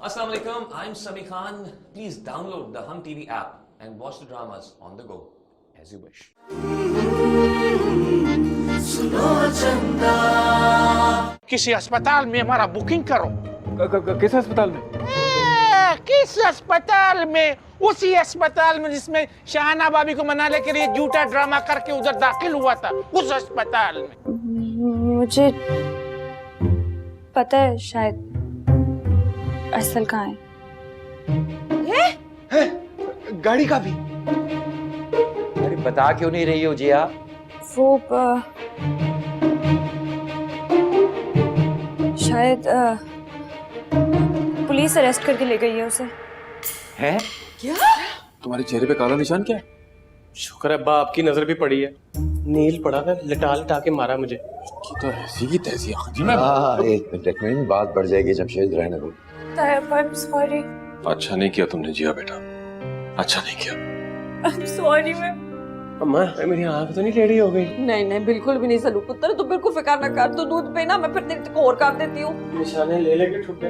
Assalamu alaikum, I'm Sami Khan. Please download the Hum TV app and watch the dramas on the go as you wish. किसी अस्पताल में हमारा booking करो। किस अस्पताल में? किस अस्पताल में? उसी अस्पताल में जिसमें शाहना भाभी को मनाने के लिए झूठा ड्रामा करके उधर दाखिल हुआ था, उस अस्पताल में। मुझे पता है शायद असल कहाँ है? गाड़ी का भी? अरे बता क्यों नहीं रही हो जिया? वो शायद पुलिस अरेस्ट करके ले गई है उसे। है? तुम्हारे चेहरे पे काला निशान क्या है? शुक्र है अब्बा आपकी नजर भी पड़ी है। नील पड़ा था, लिटा लिटा के मारा मुझे। तो ऐसी की तैसी आखिर में। हाँ, एक मिनट बात बढ़ जाएगी। जमशेद रहने दो। I'm sorry. अच्छा नहीं किया तुमने जिया बेटा, अच्छा नहीं किया। I'm sorry मैं। अम्मा मेरी आंख तो नहीं टेढ़ी हो गई? नहीं नहीं बिल्कुल भी नहीं सलू पुत्र, तू बिल्कुल फिक्र ना कर। तू दूध पे ना, मैं फिर तेरे को और कर देती हूँ। निशाने ले लेके छुट्टे।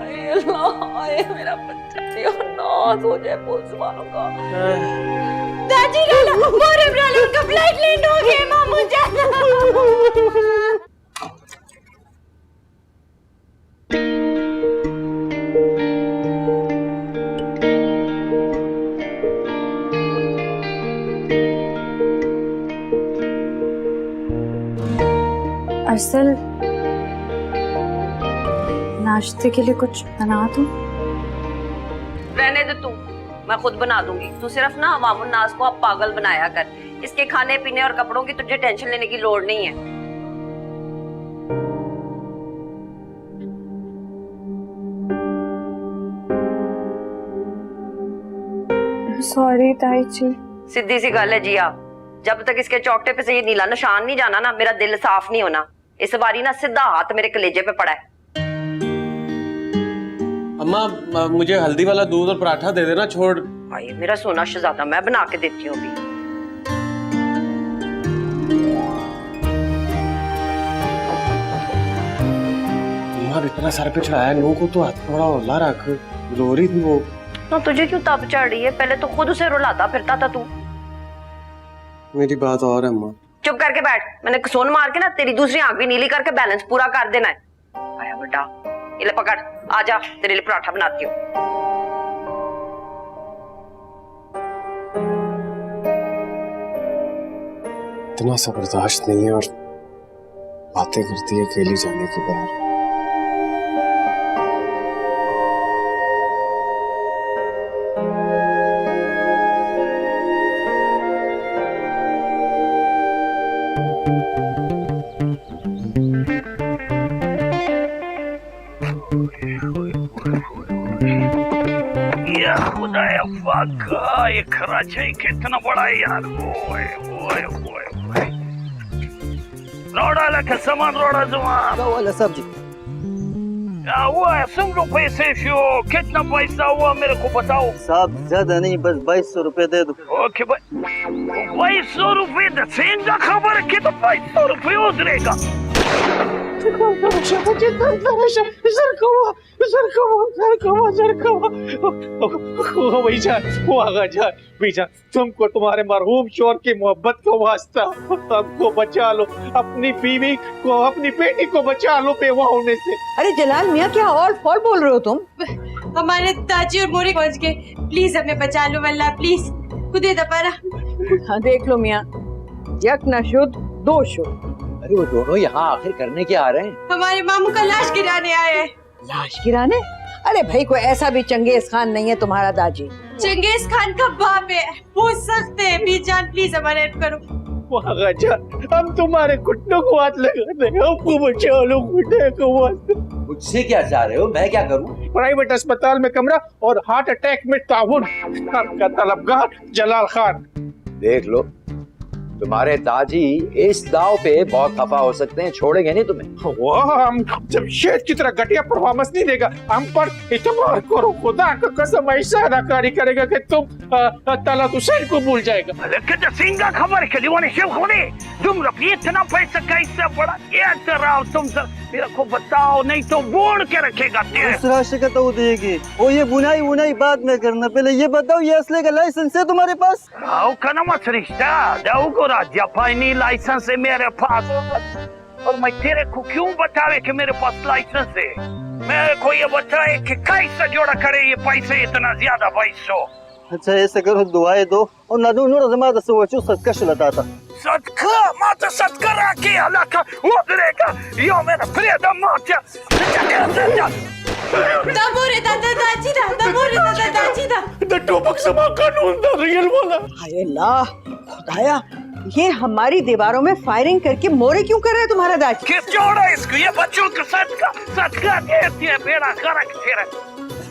अरे अल्लाह, आए मेरा बच्चा नाज हो जाए पुलिस वालों का। दादी लाला, मोरे ब्राली का फ्लाइट लैंड हो गया मामू जान। असल नाश्ते के लिए कुछ बना दूं? रहने दे तू, मैं खुद बना दूंगी। तू सिर्फ ना अवामुन नास को अब पागल बनाया कर। इसके खाने पीने और कपड़ों की तुझे टेंशन लेने की लोड़ नहीं है। सॉरी ताई जी। सीधी सी गल है जिया, जब तक इसके चौकटे पे से ये नीला निशान नहीं जाना ना, मेरा दिल साफ नहीं होना। इस बारी ना सीधा हाथ मेरे कलेजे पे पड़ा है। अम्मा मुझे हल्दी वाला दूध और पराठा दे देना। छोड़ भाई मेरा सोना शहजादा, मैं बना के देती हूँ अभी। अम्मा इतना सर पे चढ़ाया नू को, तो हाथ थोड़ा होला रख। रो रही थी वो। तो तुझे क्यों तब चढ़ रही है? पहले तो खुद उसे रुलाता फिरता था तू। मेरी बात और है अम्मा। चुप करके बैठ। मैंने सोन मार के ना तेरी दूसरी आंख भी नीली करके बैलेंस पूरा कर देना है। आया बेटा, ये ले पकड़, आजा तेरे लिए पराठा बनाती हूँ। इतना सा बर्दाश्त नहीं है और बातें करती है अकेली जाने के बाद। खुदाया वाका, ये कराची कितना बड़ा है यार। ओए ओए ओए ओए, रोड़ा लगा सामान, रोड़ा जुआन। क्या वाला सब्जी? क्या हुआ है? सुन लो पैसे शो, कितना पैसा हुआ मेरे को बताओ। साहब ज्यादा नहीं, बस 2200 रुपए दे दो। ओके भाई, 2200 रुपए दसें का खबर है कि तो 2200 रुपए उतरेगा। तुमको तुम्हारे मरहूम शोर की मोहब्बत का वास्ता, हमको बचा लो, अपनी बीवी को, अपनी बेटी को बचा लो बेवा होने से। अरे जलाल मियाँ, क्या और फॉल बोल रहे हो तुम? हमारे ताजी और मोरी पहुंच गए, प्लीज हमें बचा लो वल्ला, प्लीज खुदे दपारा। हाँ देख लो मियाँ, यक न शुद्ध दो शुद्ध। अरे वो दोनों यहाँ आखिर करने क्या आ रहे हैं? हमारे मामू का लाश गिराने आए हैं। लाश गिराने? अरे भाई कोई ऐसा भी चंगेज खान नहीं है तुम्हारा दाजी। चंगेज खान का बाप है, वो सख्त है। बीजान प्लीज हमारी हेल्प करो। हम तुम्हारे घुटनों को हाथ लगाते हैं, हमको बचा लो घुटने को वास्ते। मुझसे क्या चाह रहे हो? मैं क्या करूं? प्राइवेट अस्पताल में कमरा और हार्ट अटैक में ताउन। आपका तलबगार जलाल खान। देख लो, तुम्हारे दादी इस दाव पे बहुत खफा हो सकते हैं, छोड़ेंगे नहीं तुम्हें। वो हम जमशेद की तरह घटिया परफॉर्मेंस नहीं देगा, हम पर इतबार करो, खुदा का कसम ऐसा अदाकारी करेगा कि तुम तलत हुसैन को भूल जाएगा। लेकिन सिंगा खबर के लिए शेख होने तुम रफी इतना पैसा कैसे बड़ा एतराव तुम सर मेरे को बताओ, नहीं तो बोल के रखेगा तेरे। इस राशि का तो देगी और ये बुनाई बाद में करना, पहले ये बताओ ये असले का लाइसेंस है तुम्हारे पास? आओ कनमा सरिश्ता दाऊ को जापानी लाइसेंस है मेरे पास, और मैं तेरे को क्यों बतावे कि मेरे पास लाइसेंस है? मेरे को ये बताए कि कैसे जोड़ा करे ये पैसे इतना ज्यादा पैसों। अच्छा ऐसे करो, दुआएं दो और ना दो नूर जमा दस वो सदका शुलता था। सदका माता सदका राखी अल्लाह का वो करेगा यो मेरा प्रियतम माता। दबोरे दादा दाजी दा, दबोरे दादा दाजी दा। द टोपक समा कानून दा रियल वाला। हाय अल्लाह, खुदाया ये हमारी दीवारों में फायरिंग करके मोरे क्यों कर रहा है तुम्हारा दाजी? किस जोड़ा इसको, ये बच्चों का सदका सदका देती है बेड़ा करक तेरा।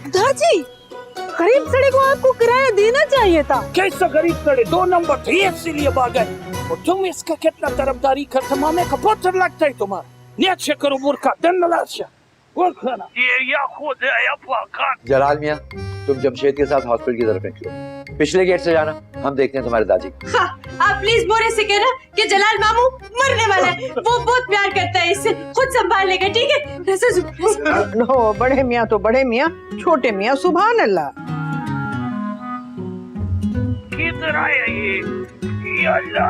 दादी गरीब सड़े को आपको किराया देना चाहिए था। कैसा गरीब सड़े 2 नंबर थे इसीलिए भाग गए, और तुम इसका कितना तरफदारी करते, मामे का पत्थर लगता है तुम्हारा। नीचे करो बुरका दन्नलाशा वो खाना ये या खुद है अब्बा खान। जलाल मियाँ तुम जमशेद के साथ हॉस्पिटल की तरफ निकलो, पिछले गेट से जाना, हम देखते हैं तुम्हारे दादी। हाँ, आप प्लीज मोरे से कहना कि जलाल मामू मरने वाला है, वो बहुत प्यार करता है इससे, खुद संभाल लेगा, ठीक है? नो बड़े मियाँ तो बड़े मियाँ, छोटे मियाँ सुभान अल्लाह। किधर आया ये अल्लाह,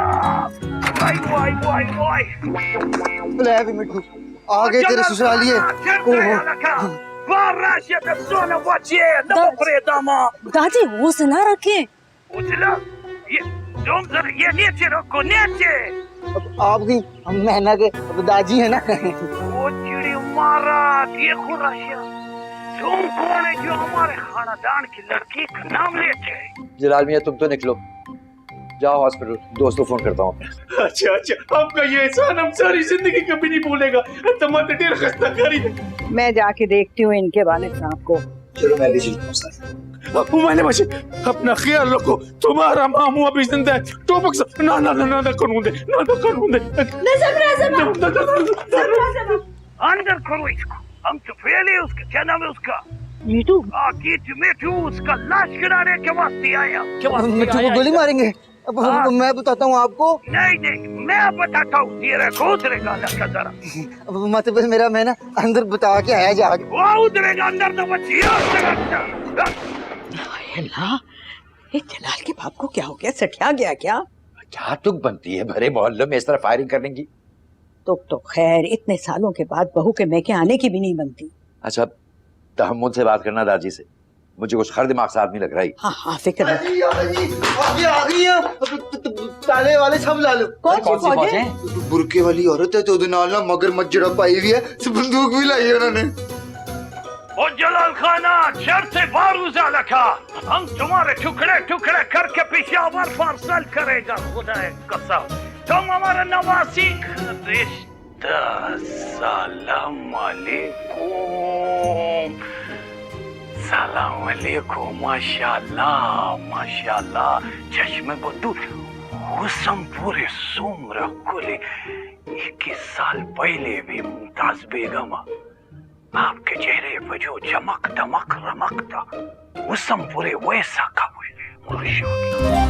वाई वाई वाई वाई। ले अभी मिठू आ गए तेरे ससुरालिए। दादी वो से ना रखे। ये नीचे रखो नीचे। आपकी मैना के दादी है ना। वो चिड़ी मारा ये खुराशिया, तुम कौन है जो हमारे खानदान की लड़की का नाम लेते हैं? जलाल मियाँ तुम तो निकलो, जाओ हॉस्पिटल, दोस्त को फोन करता हूँ। अच्छा आपका ये एहसान हम सारी जिंदगी कभी नहीं भूलेगा। तमाम ढेर खस्ता करी। मैं जाके देखती हूँ इनके वालिद साहब को। चलो मैं भी चलता हूँ सर। मैंने बच्चे अपना ख्याल रखो, तुम्हारा मामू अभी जिंदा है। टोपक से ना ना ना ना कानून दे, ना ना कानून दे। अंदर करो इसको, हम तो पहले उसका क्या नाम है उसका मीठू, मिठू उसका लाश गिराने के वास्ते आया। मिठू को गोली मारेंगे? अब मैं बताता हूँ आपको। नहीं मैं बताता हूँ, तेरे को उतरेगा लड़का जरा। मतलब मेरा मैं ना अंदर बता के आया जाके। वो उतरेगा अंदर तो बचिए। अल्लाह, ये जलाल के बाप को क्या हो गया? सठिया गया क्या? क्या तुक बनती है भरे मोहल्ले में इस तरह फायरिंग करने की? तो खैर इतने सालों के बाद बहू के मैके आने की भी नहीं बनती। अच्छा तहम्मुल से बात करना दादी से, मुझे कुछ खर दिमाग से आदमी लग रहा है। हाँ फिक्र मत। आ गई है, ताले वाले सब ला लो। कौन सी फौज है? बुरके वाली औरत है तो नाल ना मगर मज्जड़ा पाई हुई है, बंदूक भी लाई है उन्होंने। और जलाल खाना शर से बारूजा लखा, हम तुम्हारे टुकड़े टुकड़े करके पेशावर पार्सल करेगा खुदा कसम। तुम हमारा नवासी रिश्ता। सलाम अलैकुम। सलाम अलैकुम। माशाल्लाह माशाल्लाह, चश्मे बदू हुस्न पूरे सुम्र कुले। 21 साल पहले भी मुमताज बेगम आपके चेहरे पे जो चमक दमक रमक था, हुस्न पूरे वैसा कब हुए। माशाल्लाह।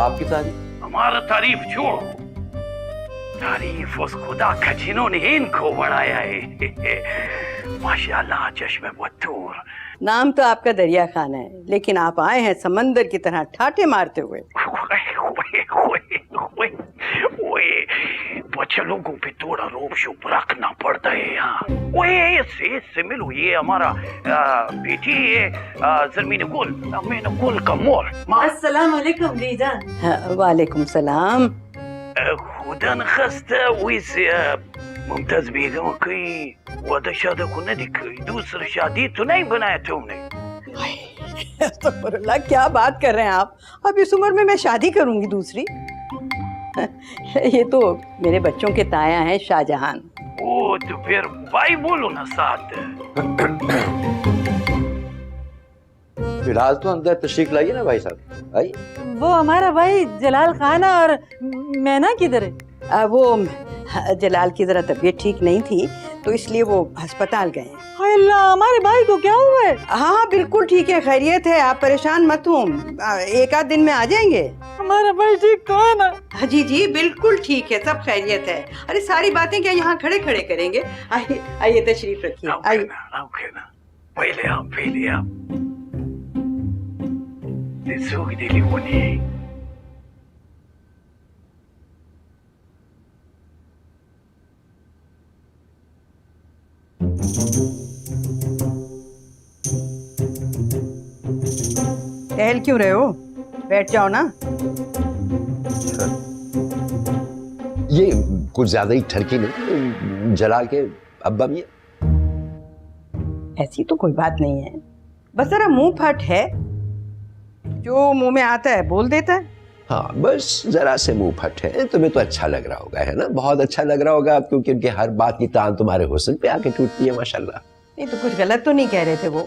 आपकी तारीफ? हमारा तारीफ छोड़ो, तारीफ उस खुदा का जिन्होंने इनको बनाया है। माशाल्लाह चश्मे बतूर। नाम तो आपका दरिया खान है, लेकिन आप आए हैं समंदर की तरह ठाटे मारते हुए। बच्चे लोगों पे थोड़ा रोब शुभ रखना पड़ता है यहाँ। इससे मिलो, ये हमारा बेटी है जमीन गुल का मोल। अस्सलाम वालेकुम जीजान। हाँ, वालेकुम सलाम। खुदा न खस्ता वैसे मुमताज बेगम की वादा शादी को नहीं दिखाई, दूसरी शादी तो नहीं बनाया तुमने? अस्तगफुरुल्लाह, क्या बात कर रहे हैं आप? अब इस उम्र में मैं शादी करूंगी दूसरी? ये तो मेरे बच्चों के ताया हैं शाहजहान। ओ तो फिर भाई बोलो ना साथ। फिलहाल तो अंदर तशरीफ लाइए ना भाई साहब, आइए। वो हमारा भाई जलाल खान और मैना किधर है? वो जलाल की जरा तबीयत ठीक नहीं थी तो इसलिए वो अस्पताल गए हैं। हाय अल्लाह, हमारे भाई को क्या हुआ है? हाँ बिल्कुल ठीक है, खैरियत है, आप परेशान मत हो, एक आध दिन में आ जाएंगे। हमारा भाई ठीक तो है ना? जी जी बिल्कुल ठीक है, सब खैरियत है। अरे सारी बातें क्या यहाँ खड़े खड़े करेंगे? आइए आइए तशरीफ रखिए, आइए। पहले आप सूख दिली होनी। टहल क्यों रहे हो? बैठ जाओ ना। ये कुछ ज्यादा ही ठरकी नहीं, जलाल के अब्बा भी है। ऐसी तो कोई बात नहीं है, बस जरा मुंह फट है, जो मुंह में आता है बोल देता है। हाँ बस जरा से मुंह फट है। तुम्हें तो अच्छा लग रहा होगा, है ना? बहुत अच्छा लग रहा होगा, क्योंकि उनके हर बात की तान तुम्हारे हुस्न पे आके टूटती है, माशाल्लाह। नहीं तो कुछ गलत तो नहीं कह रहे थे वो?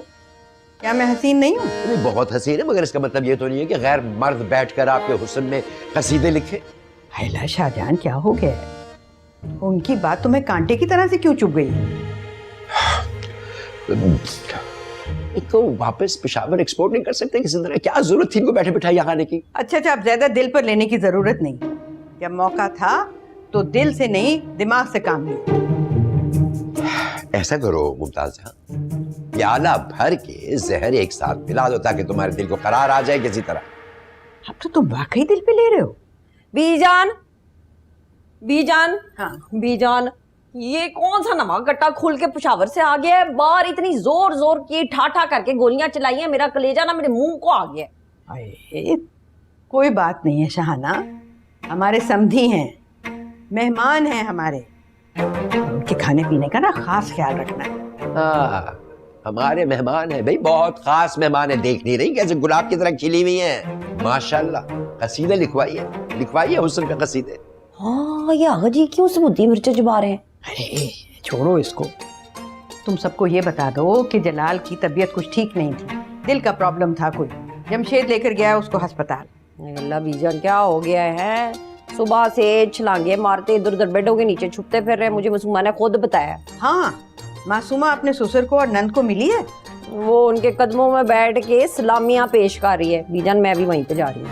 क्या मैं हसीन नहीं हूँ? नहीं, बहुत हसीन है, मगर इसका मतलब ये तो नहीं है कि गैर मर्द बैठकर आपके हुस्न में कसीदे लिखे। हैला शाहजहान, क्या हो गया है? उनकी बात तुम्हें कांटे की तरह से क्यों चुभ गई? तो वापस पेशावर एक्सपोर्ट नहीं कर सकते किसी तरह? क्या जरूरत थी इनको बैठे बिठाए यहाँ आने की? अच्छा अच्छा, अब ज्यादा दिल पर लेने की जरूरत नहीं। जब मौका था तो दिल से नहीं दिमाग से काम लिया। ऐसा करो मुमताज, प्याला भर के जहर एक साथ पिला दो ताकि तुम्हारे दिल को करार आ जाए किसी तरह। अब तो तुम वाकई दिल पे ले रहे हो। बीजान, बीजान, हाँ बीजान, ये कौन सा नवा गट्टा खुल के पेशावर से आ गया है? बाहर इतनी जोर जोर की ठाठा करके गोलियां चलाई हैं, मेरा कलेजा ना मेरे मुंह को आ गया। अरे कोई बात नहीं है शाहाना, हमारे समधी हैं, मेहमान हैं हमारे, उनके खाने पीने का ना खास ख्याल रखना है। हाँ, हमारे मेहमान हैं भाई, बहुत खास मेहमान है। देख नहीं रही कैसे गुलाब की तरह खिली हुई हैं, माशाल्लाह। कसीदे लिखवाइए हुस्न पे कसीदे। हाँ, ये आगा जी क्यों सबूती मिर्च जुबा रहे हैं? अरे छोड़ो इसको, तुम सबको ये बता दो कि जलाल की तबीयत कुछ ठीक नहीं थी, दिल का प्रॉब्लम था कोई। जमशेद लेकर गया उसको अस्पताल। अल्लाह बीजान, क्या हो गया है? सुबह से छलांगे मारते इधर उधर बेडों के नीचे छुपते फिर रहे, मुझे मासूमा ने खुद बताया। हाँ, मासूमा अपने ससुर को और नंद को मिली है, वो उनके कदमों में बैठ के सलामियां पेश कर रही है। बीजान मैं भी वहीं पे जा रही हूँ।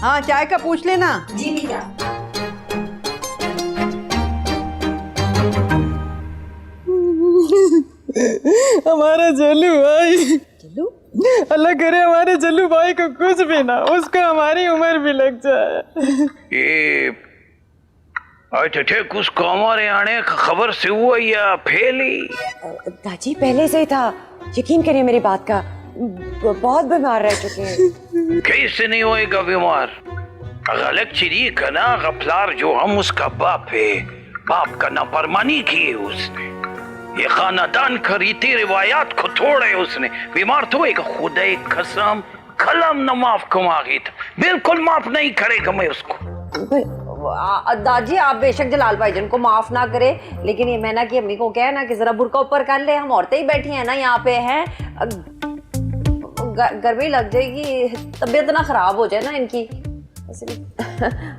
हाँ चाय का पूछ लेना। जी भैया। हमारा जल्लू भाई, चलो अल्लाह करे हमारे जल्लू भाई को कुछ भी ना, उसको हमारी उम्र भी लग जाए। ये अच्छा ठीक, उसको हमारे आने का खबर से हुआ या फैली? दादी पहले से ही था, यकीन करिए मेरी बात का, बहुत बीमार रह चुके हैं। कैसे नहीं होएगा बीमार? गलत चीज का ना गफलार, जो हम उसका बाप है, बाप का नाफरमानी की है उसने, ये खानदान का रीति रिवायात को तोड़े उसने। बीमार तो एक खुदा एक कसम कलम न माफ कमागी था, बिल्कुल माफ नहीं करेगा मैं उसको। दादी आप बेशक जलाल भाईजान को माफ ना करे, लेकिन ये मैना की अम्मी को क्या ना कि जरा बुर्का ऊपर कर ले, हम औरतें ही बैठी हैं ना यहाँ पे हैं, गर्मी लग जाएगी, तबीयत ना खराब हो जाए ना इनकी।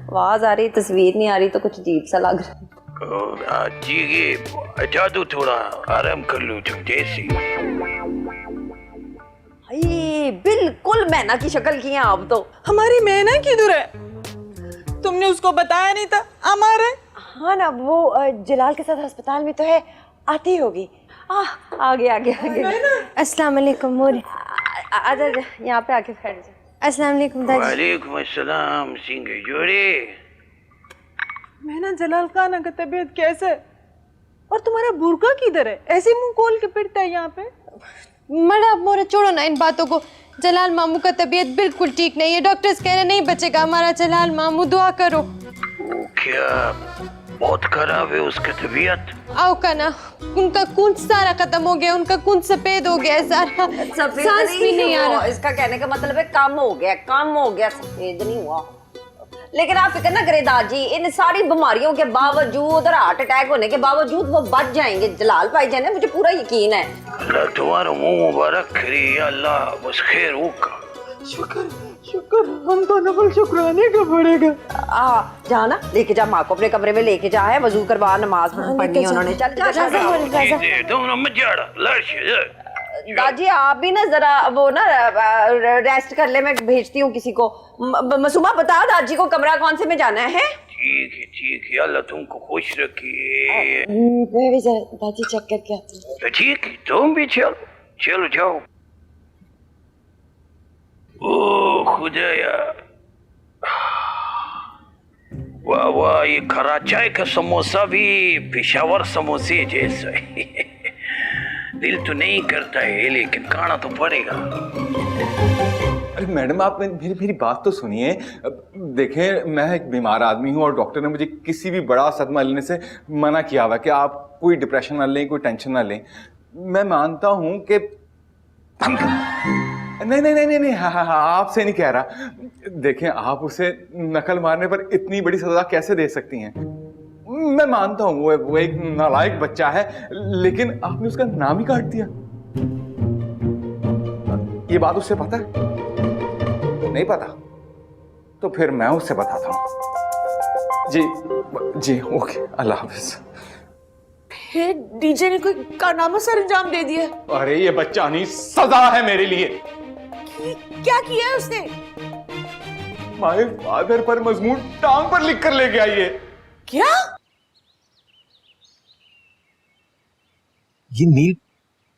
आवाज आ रही, तस्वीर नहीं आ रही, तो कुछ अजीब सा लग रहा है। जी ये जादू, थोड़ा आराम कर लो तुम जैसी। बिल्कुल मैना की शक्ल की है आप तो। हमारी मैना किधर है? तुमने उसको बताया नहीं था हमारे? हाँ ना, वो जलाल के साथ अस्पताल में तो है, आती होगी। आगे आगे आगे। अस्सलाम वालेकुम मोरे। आजा यहाँ पे आके बैठ जा। अस्सलाम वालेकुम दादी। वालेकुम अस्सलाम सिंह जोड़े। मैंने जलाल खान का तबीयत कैसे है? और तुम्हारा बुर्का किधर है? ऐसे मुंह खोल के फिरता है यहाँ पे। मड़ा मोरे छोड़ो ना इन बातों को, जलाल मामू का तबीयत बिल्कुल ठीक नहीं है, डॉक्टर्स कह रहे नहीं बचेगा हमारा जलाल मामू, दुआ करो। क्या बहुत खराब है उसकी तबीयत? आओ का ना, उनका खून सारा खत्म हो गया, उनका खून सफेद हो गया है सारा, सांस भी नहीं आ रहा। इसका कहने का मतलब है कम हो गया, कम हो गया, सफेद नहीं हुआ। लेकिन आप फिक्र ना करें दादी, इन सारी बीमारियों के बावजूद और हार्ट अटैक होने के बावजूद वो बच जाएंगे जलाल भाईजान, है मुझे पूरा यकीन है। अल्लाह तुम्हारा मुंह मुबारक करे, अल्लाह बस खैर होगा। शुक्र शुक्र, हमको नफल शुक्राने का पड़ेगा। जा ना, लेके जा माँ को अपने कमरे में, लेके जा, है वजू करवा, नमाज पढ़नी है उन्होंने। चल दादी आप भी ना जरा वो ना रेस्ट कर ले, मैं भेजती हूँ किसी को। मसूमा बताओ दादी को कमरा कौन से में जाना है? ठीक है, अल्लाह तुमको खुश रखे। मैं भी जरा दादी चेक करके आती हूँ। ठीक है, तुम भी चलो जाओ। ओ खुदाया, वाह वाह, ये कराची का समोसा भी पेशावर समोसे जैसा है। दिल तो नहीं करता है लेकिन खाना तो पड़ेगा। अरे मैडम, आप मेरी बात तो सुनिए। देखें, मैं एक बीमार आदमी हूँ और डॉक्टर ने मुझे किसी भी बड़ा सदमा लेने से मना किया हुआ कि आप कोई डिप्रेशन ना लें, कोई टेंशन ना लें। मैं मानता हूँ कि नहीं, हाँ, आपसे नहीं कह रहा। देखें, आप उसे नकल मारने पर इतनी बड़ी सजा कैसे दे सकती हैं? मैं मानता हूँ वो एक नालायक बच्चा है, लेकिन आपने उसका नाम ही काट दिया। ये बात उससे पता है? नहीं पता? तो फिर मैं उससे बताता हूँ। जी ओके, अल्लाह हाफिज। फिर डीजे ने कोई कारनामा सर अंजाम दे दिया? अरे ये बच्चा नहीं, सजा है मेरे लिए। क्या किया है उसने? माय फादर पर मजमून टांग पर लिख कर ले गया ये। क्या? ये नील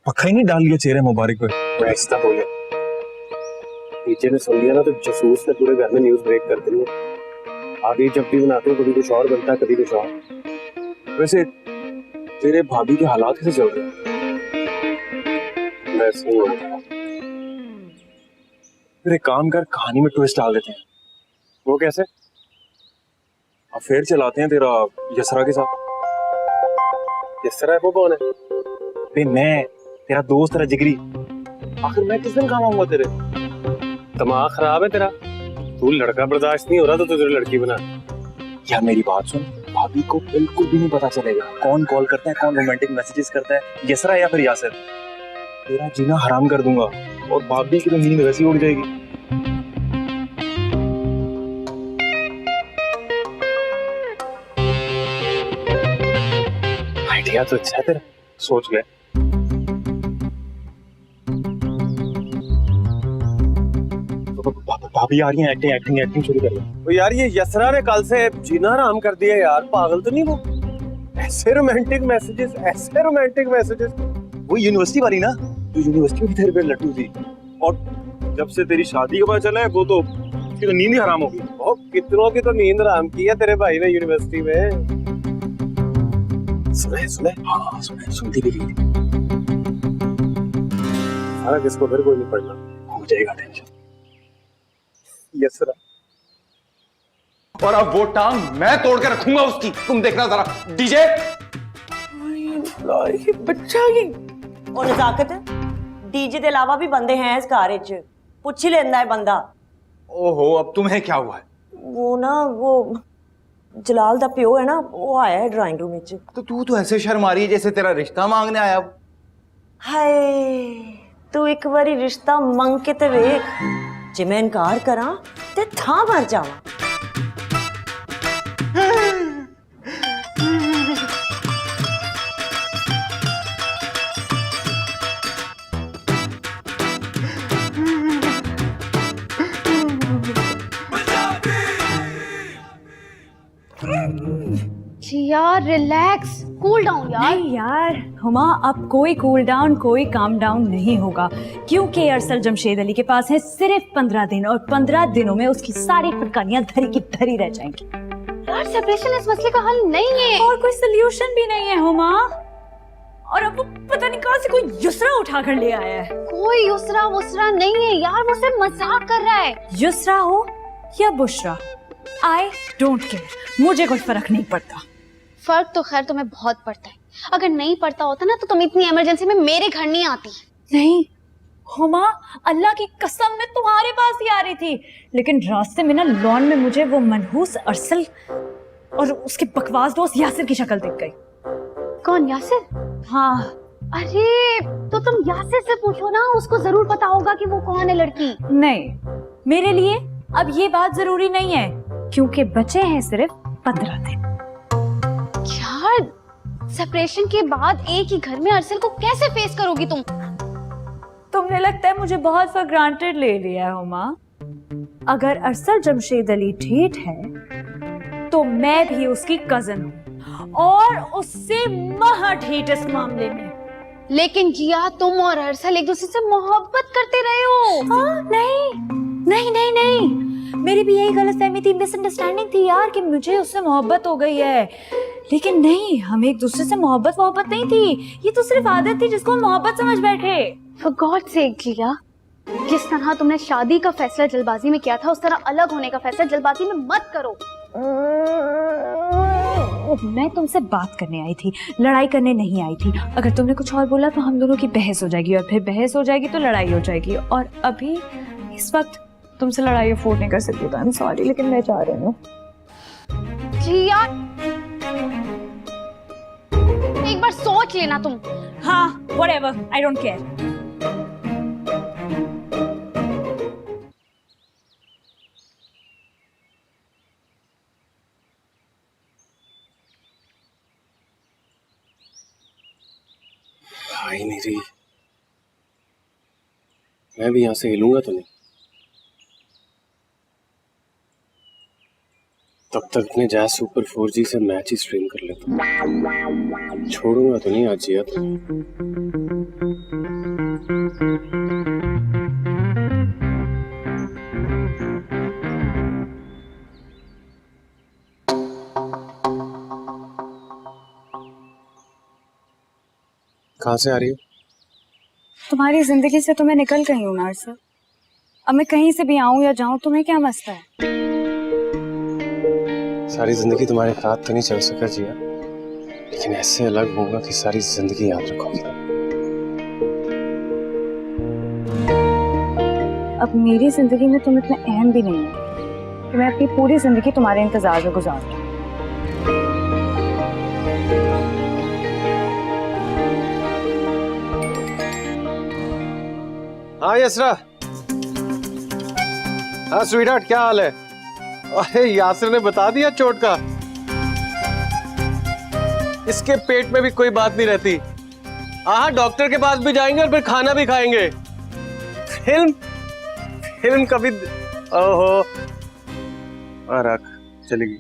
पक्का ही नहीं डाल लिया चेहरे मुबारक पे। ऐसा बोले टीचर ने सुन लिया ना तो जासूस ने पूरे घर में न्यूज़ ब्रेक कर दी है। आगे जब भी बनाते हो कभी कुछ और बनता है, कभी कुछ और। वैसे तेरे भाभी के हालात कैसे चल रहे हैं? मैं सही हूँ। फिर एक काम कर, कहानी में ट्विस्ट डाल देते हैं। वो कैसे? अफेयर चलाते हैं तेरा यसरा के साथ। यसरा है वो कौन है? मैं तेरा दोस्त, तेरा जिगरी। आखिर मैं किस दिन काम आऊंगा तेरे? दिमाग खराब है तेरा? तू लड़का बर्दाश्त नहीं हो रहा तो तुझे लड़की बना। यार मेरी बात सुन, भाभी को बिल्कुल भी नहीं पता चलेगा कौन कॉल करता है, कौन रोमांटिक मैसेजेस करता है, यसरा या फिर यासिर। तेरा जीना हराम कर दूंगा और भाभी की तो नींद वैसी उड़ जाएगी। आइडिया तो अच्छा है तेरा, सोच गए। भाभी आ रही है, एक्टिंग शुरू कर लो। तो यार ये यसरा ने कल से जीना हराम कर दिया यार, पागल तो नहीं वो? ऐसे रोमांटिक मैसेजेस। वो यूनिवर्सिटी वाली ना, जो यूनिवर्सिटी में तेरे पे लट्टू थी, और जब से तेरी शादी के बाद चला है वो तो उसकी तो नींद ही हराम हो गई। और कितनों की तो नींद हराम की है तेरे भाई ने यूनिवर्सिटी में। सुने हाँ सुनती भी थी। सारा किसको फिर कोई नहीं पढ़ना, हो जाएगा टेंशन। यसरा। और अब वो टांग मैं तोड़ के रखूंगा उसकी, तुम देखना जरा। डीजे बच्चा ये और नजाकत डीजे के अलावा भी बंदे हैं इस कार च, पूछ ही लेंदा है बंदा। ओहो, अब तुम्हें क्या हुआ है? वो जलाल दा प्यो है ना, वो आया है ड्राइंग रूम में। तो तू तो ऐसे शर्म आ रही है जैसे तेरा रिश्ता मांगने आया। हाय, तू एक बारी रिश्ता मंग के ते वेख, जे मैं इनकार करा ते था मर जावा। यार रिलैक्स, कूल डाउन यार। नहीं यार हुमा, अब कोई कूल डाउन, कोई काम डाउन नहीं होगा, क्योंकि अरसल जमशेद अली के पास है सिर्फ 15 दिन, और 15 दिनों में उसकी सारी फटकानियां धरी की धरी रह जाएंगी। यार सेपरेशन इस मसले का हल नहीं है, और कोई सोल्यूशन भी नहीं है हुमा। और अब वो पता नहीं कहां से कोई युसरा उठा कर ले आया है। कोई युसरा वुसरा नहीं है यार, वो सिर्फ मजाक कर रहा है। युसरा हो या बुशरा, आई डोंट केयर, मुझे कोई फर्क नहीं पड़ता। फर्क तो खैर तुम्हें बहुत पड़ता है, अगर नहीं पड़ता होता ना तो तुम इतनी इमरजेंसी में मेरे घर नहीं आती। नहीं हुमा, अल्लाह की कसम मैं तुम्हारे पास ही आ रही थी, लेकिन रास्ते में ना लॉन में मुझे वो मनहूस अरसल और उसके बकवास दोस्त यासिर की शक्ल दिख गई। कौन, यासिर? हाँ। अरे तो तुम यासिर से पूछो ना, उसको जरूर पता होगा कि वो कौन है लड़की। नहीं, मेरे लिए अब ये बात जरूरी नहीं है, क्योंकि बचे हैं सिर्फ 15 दिन। यार, सेपरेशन के बाद एक ही घर में अरसल को कैसे फेस करोगी तुम? तुमने लगता है मुझे बहुत फॉर ग्रांटेड ले लिया है हुमा। अगर अरसल जमशेद अली ठेठ है तो मैं भी उसकी कजन हूँ और उससे महा ठेठ इस मामले में। लेकिन जिया, तुम और अरसल एक दूसरे से मोहब्बत करते रहे हो। हाँ, नहीं, मेरी भी यही गलतफहमी थी, मिसअंडरस्टैंडिंग थी यार कि मुझे उससे मोहब्बत हो गई है, लेकिन नहीं, हम एक दूसरे से मोहब्बत नहीं थी, ये तो सिर्फ आदत थी जिसको हम मोहब्बत समझ बैठे। For God's sake, जिया, जिस तरह तुमने शादी का फैसला जल्दबाजी में किया था, उस तरह अलग होने का फैसला जल्दबाजी में मत करो। मैं तुमसे बात करने आई थी, लड़ाई करने नहीं आई थी। अगर तुमने कुछ और बोला तो हम दोनों की बहस हो जाएगी, और फिर बहस हो जाएगी तो लड़ाई हो जाएगी, और अभी इस वक्त तुमसे लड़ाई अफोर्ड नहीं कर सकती। आई एम सॉरी, लेकिन मैं जा रही हूँ। जिया, एक बार सोच लेना तुम। हाँ, whatever, I don't care. आ ही नहीं रही। मैं भी यहाँ से हिलूंगा तो नहीं। तब तक अपने जैज़ सुपर 4G से मैच ही स्ट्रीम कर लेता हूँ। छोड़ूंगा तो नहीं आज जिया। कहाँ से आ रही हो? तुम्हारी जिंदगी से तो मैं निकल गई हूँ ना सर। अब मैं कहीं से भी आऊँ या जाऊँ, तुम्हें क्या मसला है? सारी जिंदगी तुम्हारे साथ तो नहीं चल सका जिया, लेकिन ऐसे अलग होगा कि सारी जिंदगी याद रखोगी। अब मेरी जिंदगी में तुम इतने अहम भी नहीं है कि मैं अपनी पूरी जिंदगी तुम्हारे इंतजार में गुजार दूं। हाँ यसरा। हाँ स्वीटहार्ट, क्या हाल है? अरे यासिर ने बता दिया चोट का। इसके पेट में भी कोई बात नहीं रहती। हाँ, डॉक्टर के पास भी जाएंगे और फिर खाना भी खाएंगे। फिल्म कभी। ओहो, रख, चलेगी।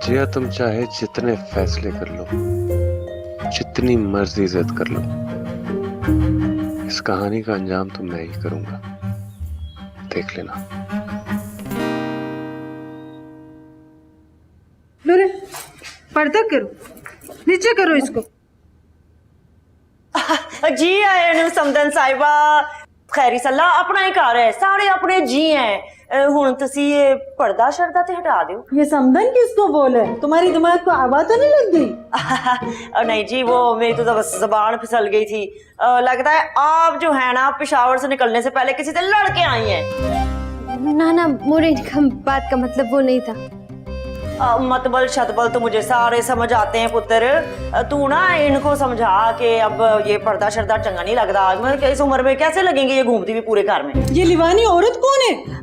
जिया, तुम चाहे जितने फैसले कर लो, जितनी मर्जी जिद कर लो, इस कहानी का अंजाम तो मैं ही करूंगा, देख लेना। लो रे, पर्दा करो, नीचे करो इसको। जी आए नु समदन साहिबा, खैरी सल्ला, अपना ही घर है, सारे अपने जी हैं। हुन तुसी ये पर्दा शर्दा ते हटा दो। ये समदन किसको बोले? तुम्हारी दिमाग को आवाज तो नहीं लग गई? नहीं जी, वो मेरी तो बस जबान फिसल गई थी। लगता है आप जो है ना, पेशावर से निकलने से पहले किसी से लड़ के आई हैं। ना मोरे बात का मतलब वो नहीं था। मतबल शतबल तो मुझे सारे समझ आते हैं पुत्र। तू ना इनको समझा के अब ये पर्दा शर्दा चंगा नहीं लगता। मैं इस उम्र में कैसे लगेंगे ये घूमती हुई पूरे घर में? ये लिवानी औरत कौन है?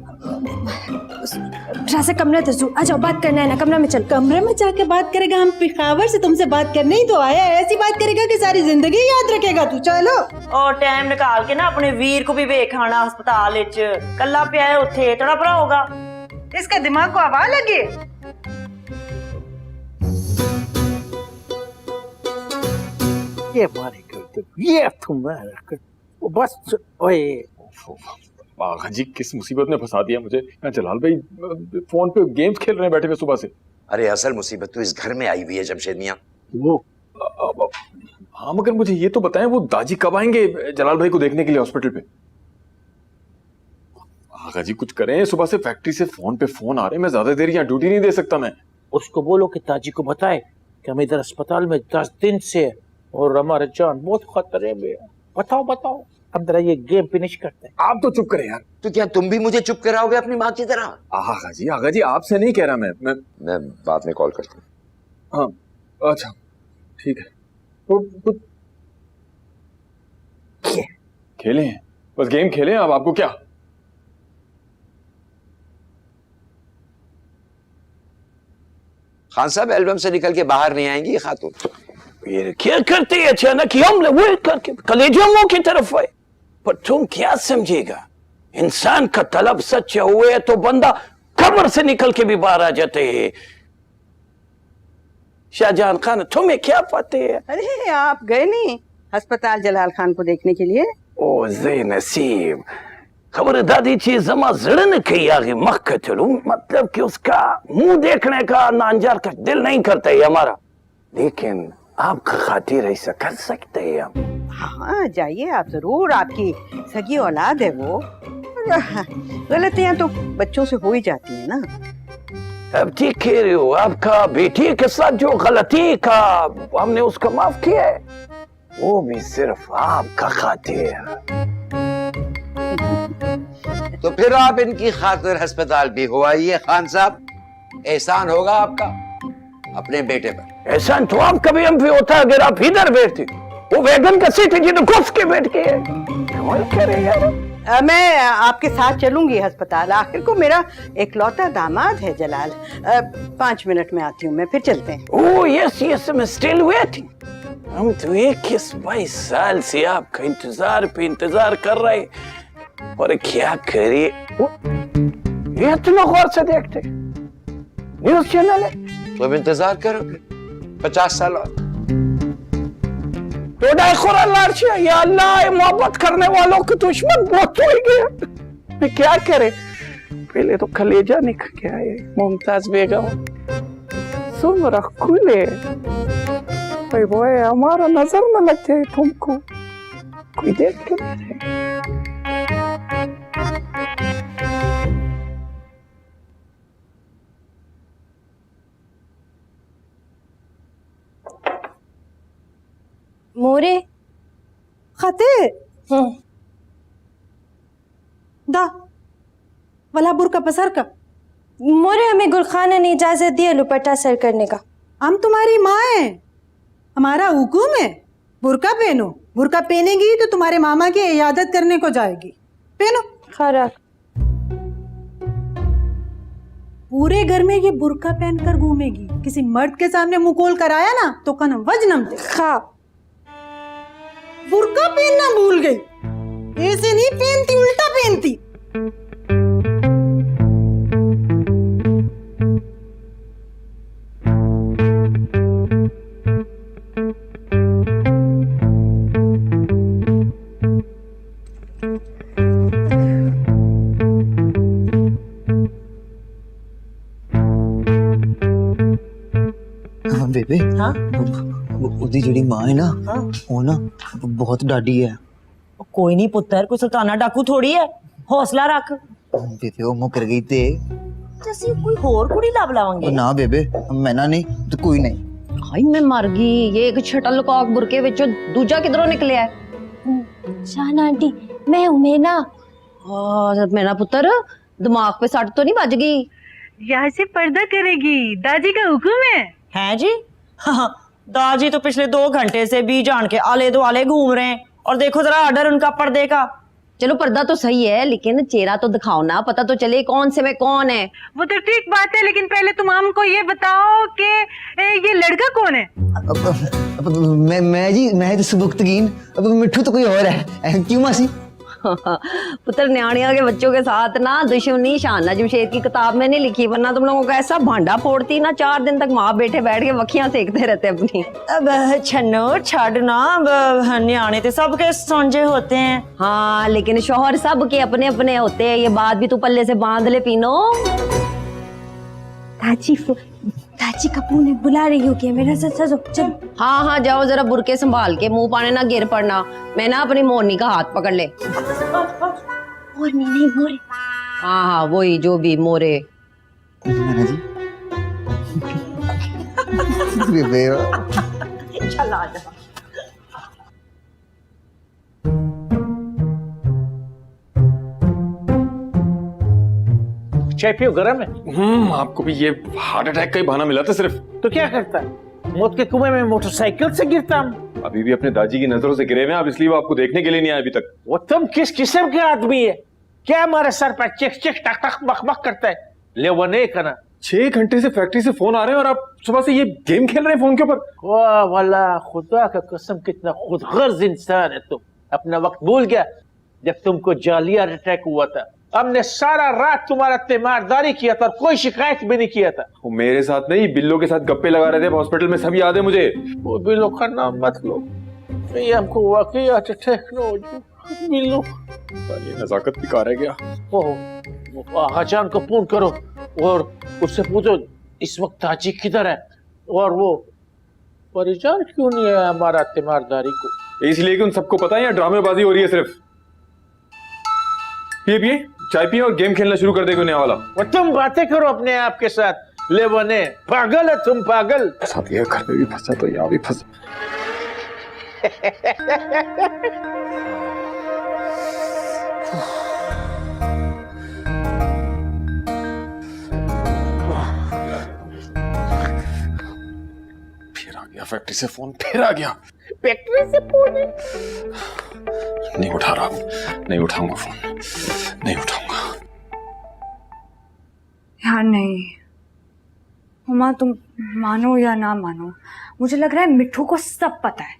राजा कमरा तो आ जाओ, बात करना है ना, कमरा में चल। कमरे में जाके बात करेगा? हम पेशावर से तुमसे बात करने ही तो आया है। ऐसी बात करेगा कि सारी जिंदगी याद रखेगा तू। चलो, और टाइम निकाल के ना अपने वीर को भी वेखाना अस्पताल विच। कल्ला पिया है उत्थे, तड़पड़ा होगा। इसका दिमाग को हवा लगे। ये मारे करते, ये तुम्हारा कर, बस। ओए आगा जी, किस मुसीबत में फंसा दिया मुझे। जलाल भाई फोन पे गेम्स खेल रहे हैं बैठे हुए सुबह से। अरे असल मुसीबत तो इस घर में आई हुई है जमशेद मियां। वो हाँ, मगर मुझे ये तो बताएं, वो दाजी कब आएंगे जलाल भाई को देखने के लिए हॉस्पिटल पे? आगा जी कुछ करें, सुबह से फैक्ट्री से फोन पे फोन आ रहे हैं, मैं ज्यादा देर यहाँ ड्यूटी नहीं दे सकता। मैं उसको बोलो कि ताजी को बताए कि हम इधर अस्पताल में 10 दिन से और हमारे जान बहुत खतरे में है। बताओ बताओ, अब जरा ये गेम फिनिश करते हैं। आप तो चुप करें यार। तो क्या तुम भी मुझे चुप कराओगे अपनी माँ की तरह? आगा जी आपसे नहीं कह रहा मैं बाद में कॉल करता हूँ। हाँ अच्छा ठीक है। तो खेलें, बस गेम खेलें। अब आपको क्या? खान साहब एल्बम से निकल के बाहर नहीं आएंगी ये खातून। ये क्या करते हैं अचानक ही हमले वो करके कलेजा मुंह की तरफ आए। पर तुम क्या समझेगा, इंसान का तलब सच्चा हुए तो बंदा कब्र से निकल के भी बाहर आ जाते हैं। शाहजहान खान तुम्हें क्या पता है? अरे आप गए नहीं अस्पताल जलाल खान को देखने के लिए? ओ ज़े नसीब, खबर दादी चीज जमा जड़न कही आगे मक्का चलूं, मतलब कि उसका मुंह देखने का नांजार का दिल नहीं करता है हमारा, लेकिन आपका खातिर ऐसा कर सकते हैं हम। हाँ जाइए आप जरूर, आपकी सगी औलाद है वो। गलतियां तो बच्चों से हो ही जाती है ना। अब ठीक कह रहे हो, आपका बेटी के साथ जो गलती का हमने उसका माफ किया है वो भी सिर्फ आपका खातिर। तो फिर आप इनकी खातिर अस्पताल भी हो आइए खान साहब, एहसान होगा आपका अपने बेटे पर। एहसान तो आपका भी हम पे होता अगर आप इधर बैठते, वो वैगन का सीट है तो घुस के बैठ के कमाल करे यार। मैं आपके साथ चलूंगी अस्पताल, आखिर को मेरा इकलौता दामाद है जलाल। 5 मिनट में आती हूँ मैं, फिर चलते हैं। ओह यस यस, मैं स्टिल वेटिंग। हम तो 21-22 साल से आपका इंतजार कर रहे, और क्या करिए ये इतना गौर से देखते न्यूज चैनल है तो अब इंतजार करो 50 साल और। तो या अल्लाह, मोहब्बत करने वालों के दुश्मन बहुत हो गए। मैं क्या करे, पहले तो कलेजा निकल के आए मुमताज बेगम सुन रखूले भाई वो हमारा नजर न लगते तुमको, कोई देख के नहीं। मोरे खाते दा वाला बुरका पसर का मोरे, हमें गुलखाना ने इजाजत दी है दुपट्टा सर करने का। हम तुम्हारी माँ है, हमारा हुक्म है बुरका पहनो। बुरका पहनेगी तो तुम्हारे मामा की इयादत करने को जाएगी, पहनो। खैर पूरे घर में ये बुरका पहनकर घूमेगी, किसी मर्द के सामने मुंह खोल कर आया ना तो कनम वजनम दे। खा बुरका पहनना भूल गई, ऐसे नहीं पहनती, उल्टा पहनती। बेबे हाँ? ਉਹਦੀ ਜਿਹੜੀ ਮਾਂ है ना, वो ना बहुत डाडी है। कोई नहीं पुत्र, कोई सुल्ताना डाकू थोड़ी है, हौसला रख। बेबे वो मुकर गई ते जैसे कोई होर कुड़ी लब लावांगे। ना बेबे मैं ना नहीं तो कोई नहीं। हाय मैं मर गई, ये एक छटल कॉक बुरके विचों दूजा किधरों निकलिया है। शाहना आंटी मैं हूं मेना। मेरा पुत्र दिमाग पे सट तो नहीं बज गई? यहाँ से पर्दा करेगी, दादी का हुक्म है जी। हाँ, दादी तो पिछले 2 घंटे से भी जान के आले दुआले घूम रहे हैं, और देखो जरा ऑर्डर उनका पर्दे का। चलो पर्दा तो सही है, लेकिन चेहरा तो दिखाओ ना, पता तो चले कौन से में कौन है। वो तो ठीक बात है, लेकिन पहले तुम हमको ये बताओ कि ये लड़का कौन है? मैं तो सुबुक्तगीन, अब मिठू तो कोई और है। क्यों मासी? पुत्र न्याणिया के बच्चों के साथ ना दुश्मनी शाहना जमशेद की किताब में नहीं लिखी, वरना तुम लोगों का ऐसा भांडा फोड़ती ना, 4 दिन तक माँ बेटे बैठ के वखियां सेकते रहते अपनी। अब छन्नो छड़ ना, न्याणे तो सबके समझे होते हैं। हाँ लेकिन शौहर सब के अपने अपने होते हैं, ये बात भी तू पल्ले से बांध ले पीनो। दाची कपूर ने बुला रही हो क्या मेरा सच चल। हाँ हाँ जाओ, जरा बुरके संभाल के, मुंह पाने ना गिर पड़ना। मैं ना अपनी मोरनी का हाथ पकड़ ले। मोरनी नहीं मोरे। हाँ हाँ वही जो भी मोरे। बेबे चल आ जा। चाय पियो, गरम है। आपको भी ये हार्ट अटैक का ही बहाना मिला था सिर्फ। तो क्या करता है, मौत के कुएं में मोटरसाइकिल से गिरता हूँ। अभी भी अपने दादी की नजरों से गिरे हुए हैं आप, इसलिए वो आपको देखने के लिए नहीं आए अभी तक। वो तुम किस किस्म के आदमी है, क्या हमारे सर पर चिक चिक टक टक बक बक करता है? ले वो नहीं करना। 6 घंटे से फैक्ट्री से फोन आ रहे हैं और आप सुबह से ये गेम खेल रहे हैं फोन के ऊपर। वाह वाला, खुदा का कसम कितना खुदगर्ज इंसान है तुम। अपना वक्त भूल गया जब तुमको जाली हार्ट अटैक हुआ था। हमने सारा रात तुम्हारा तीमारदारी किया था और कोई शिकायत भी नहीं किया था। वो मेरे साथ नहीं, बिल्लो के साथ गप्पे लगा रहे थे हॉस्पिटल में, सब याद है मुझे। वो बिल्लो का नाम मत लो, ये हमको वाकई हार्ट अटैक न हो जाए। बिल्लो ये नजाकत बेकार है क्या? वो आगाजान को फोन करो और उससे पूछो इस वक्त ताजी किधर है और वो परेशान क्यों नहीं है हमारा तीमारदारी को। इसलिए कि उन सबको पता है यहाँ ड्रामेबाजी हो रही है सिर्फ। पिए चाय पिए और गेम खेलना शुरू कर देगा नया वाला। वो तुम बातें करो अपने आप के साथ, ले बने पागल है तुम, पागल। साथ ये घर में भी फंसा तो यहाँ भी फंसा। फिर आ गया फैक्ट्री से फोन, फिर आ गया फैक्ट्री से फोन। नहीं उठा रहा, नहीं उठाऊंगा फोन, नहीं उठाऊंगा यार। नहीं हुमा, तुम मानो या ना मानो, मुझे लग रहा है मिट्ठू को सब पता है।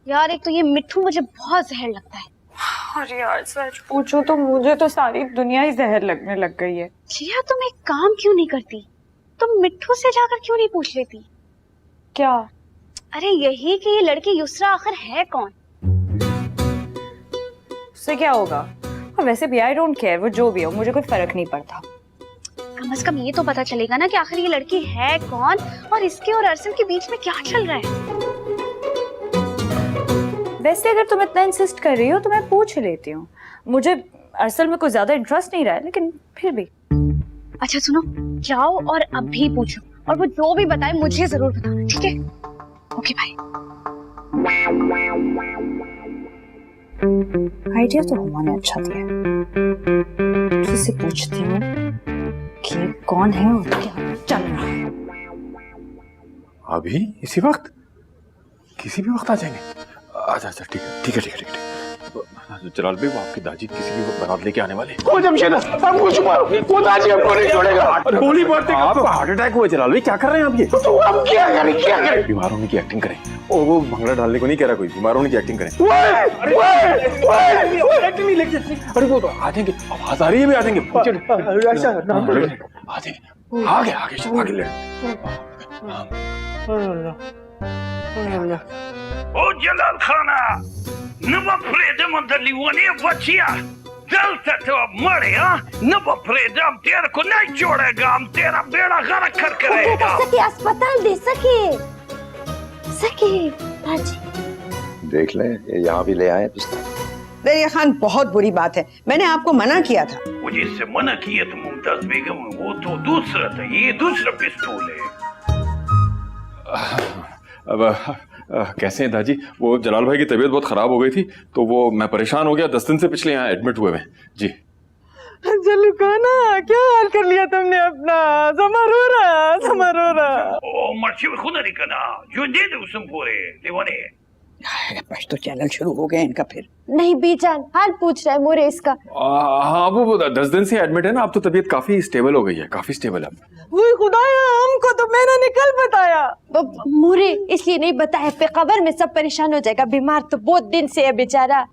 यार एक तो ये मिट्ठू मुझे बहुत जहर लगता है। अरे यार सच पूछो तो मुझे तो सारी दुनिया ही जहर लगने लग गई है। जिया तुम एक काम क्यों नहीं करती, तुम मिट्ठू से जाकर क्यों नहीं पूछ लेती? क्या? अरे यही कि ये लड़की युसरा आखिर है कौन? उससे क्या होगा? और वैसे भी आई डोंट केयर, वो जो भी हो मुझे कोई फर्क नहीं पड़ता। कम से कम ये तो पता चलेगा ना कि आखिर ये लड़की है कौन और इसके और अरसल के बीच में क्या चल रहा है। वैसे अगर तुम इतना इंसिस्ट कर रही हो तो मैं पूछ लेती हूँ। मुझे अरसल में कोई ज्यादा इंटरेस्ट नहीं रहा है, लेकिन फिर भी। अच्छा सुनो, जाओ और अभी पूछो और वो जो भी बताए मुझे जरूर बताना, ठीक है? Okay bye. आइडिया तो हुमा ने अच्छा दिया। किसी पूछती हूँ कि कौन है और क्या चल रहा है। अभी इसी वक्त? किसी भी वक्त आ जाएंगे। अच्छा अच्छा ठीक है ठीक है ठीक है ठीक है। जलाल भाई वो आपकी दादी किसी भी वक्त बारात लेके आने वाले। वो जमशेद हमको छुपाओ, वो दादी हमको नहीं छोड़ेगा। गोली मारते आपको हार्ट अटैक हुआ जलाल भाई, क्या कर रहे हैं आप ये? तो हम क्या करें, क्या करें? बीमार होने की एक्टिंग करें। ओ वो भंगड़ा डालने को नहीं कह रहा कोई, बीमार होने की एक्टिंग करें। अरे वो तो आ जाएंगे, आवाज आ रही है भी आ जाएंगे। आ जाएंगे, आगे आगे आगे ले। ओ जलाल खाना नवा फ्रीडम अंदर लीवने बचिया जलता तो मरे। नवा फ्रीडम तेरे को नहीं छोड़ेगा, हम तेरा बेड़ा गर्क कर करेगा। सके अस्पताल दे सके हाजी। देख ले ये यहाँ भी ले आए पिस्तौल। दरिया खान बहुत बुरी बात है, मैंने आपको मना किया था। वो जिससे मना किया तो मुमताज बेगम, वो तो दूसरा था, ये दूसरा पिस्तौल है। अब कैसे हैं दादी? वो जलाल भाई की तबीयत बहुत खराब हो गई थी तो वो मैं परेशान हो गया, 10 दिन से पिछले यहाँ एडमिट हुए हैं जी। जल्लू खाना क्या हाल कर लिया तुमने अपना? समर हो रहा। ओ मर्ची खुदा नहीं करना जो दे दे उसम पूरे दीवाने। बस तो चैनल शुरू हो गए इनका फिर। नहीं बीजान, हाल पूछ रहा है मोरे इसका। हाँ वो 10 दिन से एडमिट है ना, अब तो तबीयत काफी स्टेबल हो गई है, काफी स्टेबल है। वो खुदाया, हमको तो मैंने निकल बताया। मोरे इसलिए नहीं बताया, फिर खबर में सब परेशान हो जाएगा। बीमार तो बहुत दिन से है बेचारा।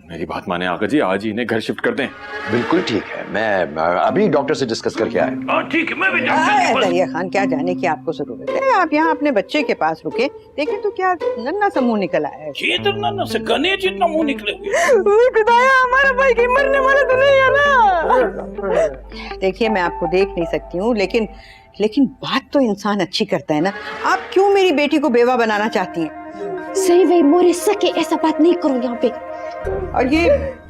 मेरी बात माने आका जी, आज ही इन्हें घर शिफ्ट कर दें। बिल्कुल ठीक है, मैं अभी डॉक्टर से डिस्कस करके आया। ठीक है, मैं भी डॉक्टर। दरिया खान क्या जाने की आपको जरूरत है, आप यहाँ अपने बच्चे के पास रुके, देखें तो क्या नन्ना सा मुंह निकल आया है। नन्ना से गने जितना मुंह निकले। खुदाया हमारा भाई की मरने वाला तो नहीं है ना। देखिए मैं आपको देख नहीं सकती हूँ, लेकिन बात तो इंसान अच्छी करता है ना। आप क्यों मेरी बेटी को बेवा बनाना चाहती हैं? सही वही मोरे सके, ऐसा बात नहीं करो यहाँ पे। और ये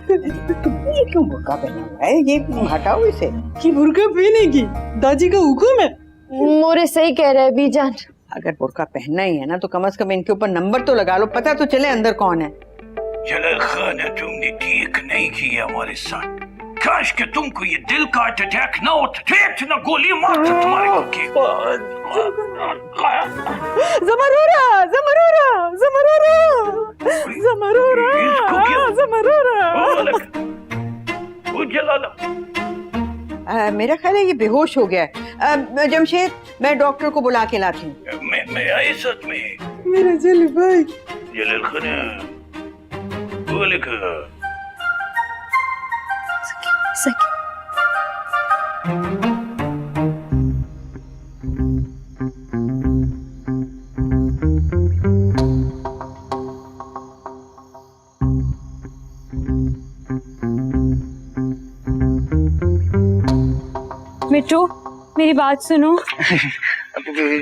क्यों बुर्का पहना हुआ है? ये हटाओ इसे। ये बुर्का पहनेगी, दादी का हुक्म है। मोरे सही कह रहे हैं बीजान। अगर बुर्का पहनना ही है ना तो कम से कम इनके ऊपर नंबर तो लगा लो, पता तो चले अंदर कौन है। जलाल खान तुमने ठीक नहीं किया हमारे साथ। काश कि तुमको ये दिल का अटैक ना होता तो इतना गोली मारता तुम्हारे को की। ज़मरूरा ज़मरूरा ज़मरूरा ज़मरूरा ज़मरूरा। वो जलाला मेरा ख्याल है ये बेहोश हो गया है। जमशेद, मैं डॉक्टर को बुला के लाती हूँ। मैं आई सच में मेरा जली भाई जलाल खाना बोले का मिट्टू, मेरी बात सुनो।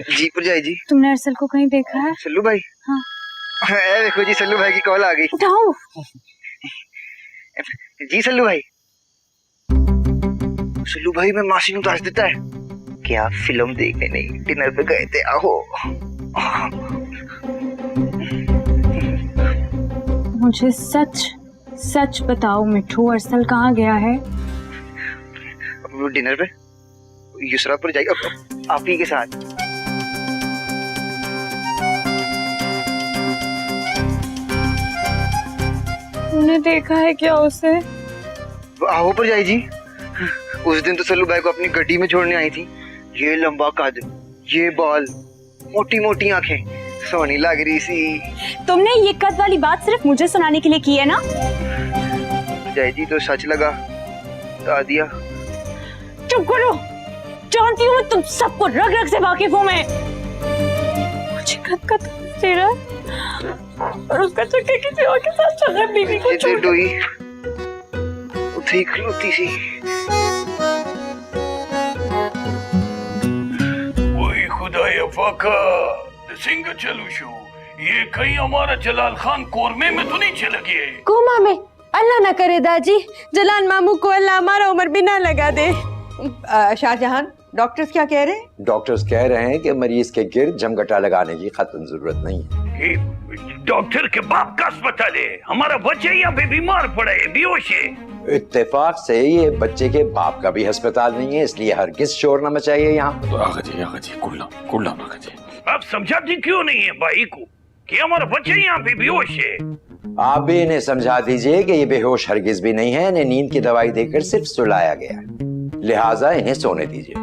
जी पुरजाई जी। तुमने अरसल को कहीं देखा है? सल्लू भाई? हाँ। देखो जी, सल्लू भाई की कॉल आ गई। उठाओ। जी सल्लू भाई। सल्लू भाई, मैं मासी को दस देता है कि आप फिल्म देखने नहीं डिनर पे गए थे। आहो। मुझे सच सच बताओ मिट्टू, अरसल कहाँ गया है? वो डिनर पे युसरापुर जाएगा आप ही के साथ। तुमने देखा है क्या उसे? आहो पर जाई जी, उस दिन तो सल्लू भाई को अपनी गड्डी में छोड़ने आई थी। ये लंबा कद, ये बाल, मोटी मोटी आंखें, सोनी लग रही सी। तुमने ये कद वाली बात सिर्फ मुझे सुनाने के लिए की है ना? जाई जी तो सच लगा बता दिया। चुप करो, जानती हूँ तुम सबको रग रग से वाकिफ हूँ मैं। मुझे कद का चेहरा और उसका चक्कर किसी और के साथ चल रहा है। बीवी को छोड़ डोई उठी खलोती सी। वही खुदाया फाका सिंह चलूशू, ये कहीं हमारा जलाल खान कोरमे में तो नहीं चला गया? कोमा में? अल्लाह ना करे दादी, जलाल मामू को अल्लाह हमारा उम्र भी ना लगा दे। शाहजहां, डॉक्टर्स क्या कह रहे हैं? डॉक्टर्स कह रहे हैं कि मरीज के गिर्द जमघटा लगाने की खतन जरूरत नहीं है। डॉक्टर के बाप का अस्पताल है, हमारा बच्चा यहाँ पे बीमार पड़ा है, बेहोश है। इत्तेफाक से ये बच्चे के बाप का भी अस्पताल नहीं है, इसलिए हरगिज शोर न मचाइए यहाँ। आगा जी कुल्ला आगा जी। आप समझाती क्यों नहीं है भाई को कि हमारा बच्चा यहाँ पे बेहोश है? आप भी इन्हें समझा दीजिए कि ये बेहोश हरगिज भी नहीं है, इन्हें नींद की दवाई देकर सिर्फ सुलाया गया, लिहाजा इन्हें सोने दीजिए।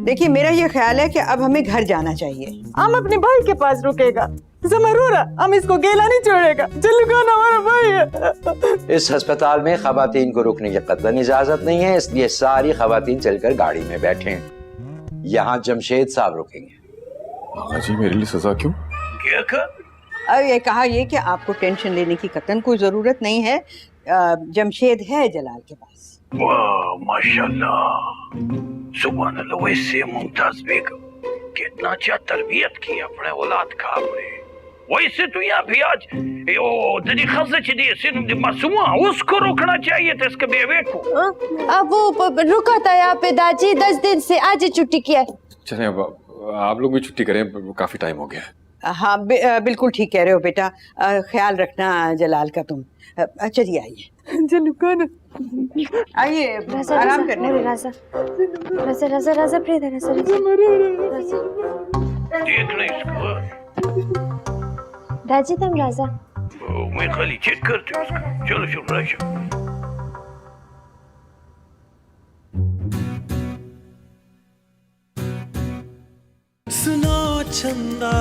देखिए, मेरा ये ख्याल है कि अब हमें घर जाना चाहिए। हम अपने भाई के पास रुकेगा, ज़मरूरा हम इसको अकेला नहीं छोड़ेगा। जल्लू खान हमारा भाई है। इस अस्पताल में खवातीन को रुकने की कतई इजाजत नहीं है, इसलिए सारी खवातीन चलकर गाड़ी में बैठे। यहाँ जमशेद साहब रुकेंगे। आगा जी, मेरे लिए सजा क्यों? क्या कहा? अब ये कहा ये कि आपको टेंशन लेने की कतई कोई जरूरत नहीं है। जमशेद है जलाल के पास। वाह माशाल्लाह, सुभान अल्लाह, वैसे मुमताज बेगम, कितना अच्छा तरबियत की अपने औलाद का आपने। वैसे तो यहाँ भी आज तेरी खर्च दी सिर्फ मासूमा, उसको रोकना चाहिए था, इसके बेवे को। अब वो रुका था यहाँ पे दादी 10 दिन से, आज ही छुट्टी किया है। चलें अब आप लोग भी छुट्टी करें, काफी टाइम हो गया है। हाँ, बिल्कुल ठीक कह रहे हो बेटा। ख्याल रखना जलाल का तुम। चलिए आइए। जल्लू खान आइए, आराम करने। राजा देखना इसको। दादी तुम राजा। मैं खाली चेक करती हूँ उसका। चलो राजा। सुनो चंदा